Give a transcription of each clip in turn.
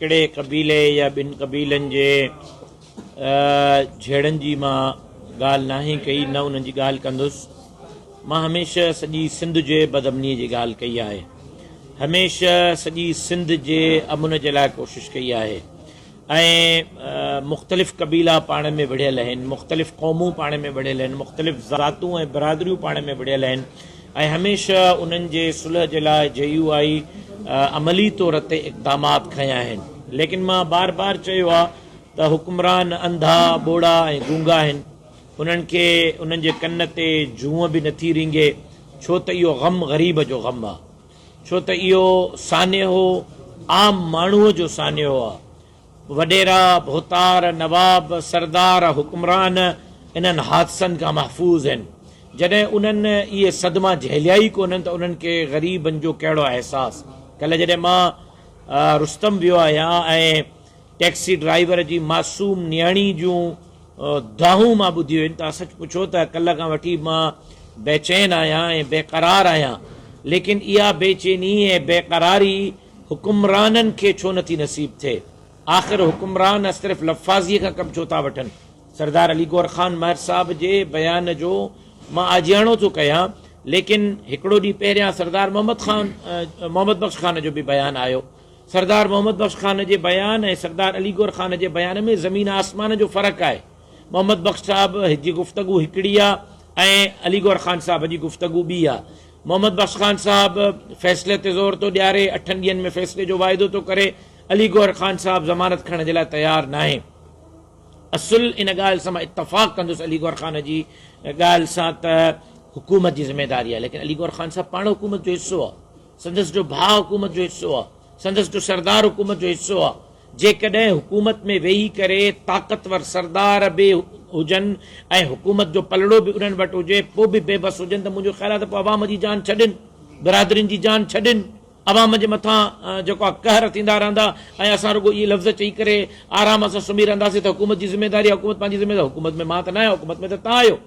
हिकिड़े कबीले या ॿिनि कबीलनि जे झेड़नि जी मां ॻाल्हि नाहे कई, न उन्हनि जी ॻाल्हि कंदुसि। मां हमेशह सॼी सिंध जे बदअमनीअ जी ॻाल्हि कई आहे, हमेशह सॼी सिंध जे अमुन जे लाइ कोशिशि कई आहे। ऐं मुख़्तलिफ़ कबीला पाण में विढ़ियल आहिनि, मुख़्तलिफ़ क़ौमूं पाण में विढ़ियल आहिनि, मुख़्तलिफ़ ज़ातूं ऐं बिरादरियूं पाण में विढ़ियल आहिनि। ऐं हमेशह उन्हनि जे सुलह जे लाइ JUI अमली तौर ते इक़दामात खयां आहिनि। लेकिन मां बार बार चयो आहे त हुकुमरान अंधा, ॿोड़ा ऐं गूंगा आहिनि। उन्हनि खे उन्हनि जे कन ते जूअं बि नथी रिंगे, छो त इहो ग़म ग़रीब जो ग़म आहे, छो त इहो सान्हो आम माण्हूअ जो सान्हो आहे। वॾेरा, भोतार, नवाब, सरदार, हुकुमरान इन्हनि हादसनि खां महफ़ूज़ आहिनि। जॾहिं उन्हनि इहे सदमा झेलिया ई कोन्हनि त उन्हनि खे ग़रीबनि जो कहिड़ो अहसासु। कल्ह जॾहिं मां रुस्तम वियो आहियां ऐं टैक्सी ड्राइवर जी मासूम नियाणी जूं दाहूं मां ॿुधियूं आहिनि, तव्हां सच पुछो त कल्ह खां वठी मां बेचैन आहियां ऐं बेक़रार आहियां। लेकिन इहा बेचैनी ऐं बेक़रारी हुकुमराननि खे छो नथी नसीब थिए? आख़िर हुकुमरान सिर्फ़ु लफ़ाज़ीअ खां कमु छो था वठनि? सरदार अली गौर ख़ान महर साहब जे बयान जो मां आजियाणो थो कयां, लेकिन हिकिड़ो ॾींहुं पहिरियां सरदार मोहम्मद बख़्श ख़ान जो बि बयानु आयो। सरदार मोहम्मद बख़्श ख़ान जे बयान ऐं सरदार अली गौर ख़ान जे बयान में ज़मीन आसमान जो फ़र्क़ु आहे। मोहम्मद बख़्श साहब जी गुफ़्तगू हिकिड़ी आहे ऐं अली गौर ख़ान साहब जी गुफ़्तगू ॿी आहे। मोहम्मद बख़्श ख़ान साहब फ़ैसिले ते ज़ोर थो ॾियारे, 8 ॾींहंनि में फ़ैसिले जो वाइदो थो करे। अली गौर ख़ान साहब ज़मानत खणण जे लाइ तयारु न आहे। असुल इन ॻाल्हि सां मां इतफ़ाक़ कंदुसि अली गौर ख़ान जी ॻाल्हि सां त हुकूमत जी ज़िम्मेदारी आहे, लेकिन अली गौर ख़ान साहब पाण हुकूमत जो हिसो आहे, संदसि जो भाउ हुकूमत जो हिसो आहे, संदसि जो सरदार हुकूमत जो हिसो आहे। जेकॾहिं हुकूमत में वेही करे ताक़तवर सरदार बि हुजनि ऐं हुकूमत जो पलड़ो बि उन्हनि वटि हुजे, पोइ बि बेबस हुजनि, त मुंहिंजो ख़्यालु आहे त पोइ अवाम जी जान छॾनि, बिरादरियुनि जी जान छॾनि, अवाम जे मथां जेको आहे कहर थींदा रहंदा ऐं असां रुॻो इहे लफ़्ज़ चई करे आराम सां सुम्ही रहंदासीं त हुकूमत जी ज़िम्मेदारी आहे, हुकूमत पंहिंजी ज़िम्मेदारी। हुकूमत में मां त न आहियां, हुकूमत में त तव्हां आहियो,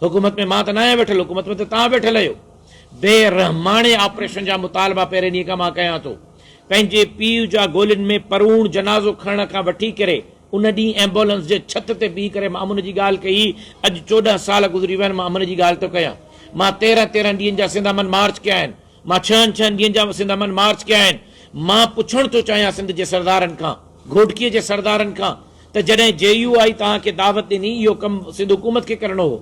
हुकूमत में मां त न आहियां वेठल, हुकूमत में त तव्हां वेठल आहियो। बेरहमाने ऑपरेशन जा मुतालबा पहिरें ॾींहं खां मां कयां थो। पंहिंजे पीउ जा गोलियुनि में परूण जनाज़ो खणण खां वठी करे उन ॾींहुं एम्बुलेंस जे छत ते बीह करे मां अमुन जी ॻाल्हि कई। अॼु 14 साल गुज़री विया आहिनि, मां अमुन जी ॻाल्हि थो कयां। मां 13 ॾींहंनि जा सिंधामन मार्च कया आहिनि, मां 6 ॾींहंनि जा सिंधामन मार्च कया आहिनि। मां पुछणु थो चाहियां सिंध जे सरदारनि खां, घोटकीअ जे सरदारनि खां, त जॾहिं JUI तव्हांखे दावत ॾिनी, इहो कमु सिंध हुकूमत खे करणो हो,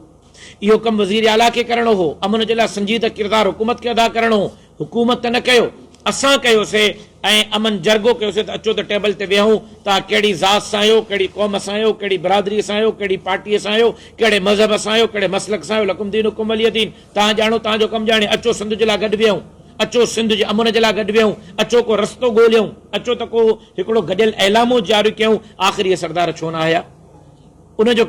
इहो कमु वज़ीर आला खे करणो हो, अमुन जे लाइ संजीदा किरदारु हुकूमत खे अदा करणो हो। हुकूमत त न कयो, असां कयोसीं ऐं अमन जरगो कयोसीं त अचो त टेबल ते वेहूं, तव्हां कहिड़ी ज़ात सां आहियो, कहिड़ी क़ौम सां आहियो, कहिड़ी बिरादरी सां आहियो, कहिड़ी पार्टीअ सां आहियो, कहिड़े मज़हब सां आहियो, कहिड़े मसलक सां आहियो, लकुम दीनुकुम वलिय दीन, तव्हां ॼाणो तव्हांजो कमु ॼाणे, अचो सिंध जे लाइ गॾु वेहूं, अचो सिंध जे अमुन जे लाइ गॾु वेहूं, अचो को रस्तो ॻोल्हियूं, अचो त को हिकिड़ो गॾियल ऐलामो जारी कयूं। आख़िर इहे सरदार छो न आया? उनजो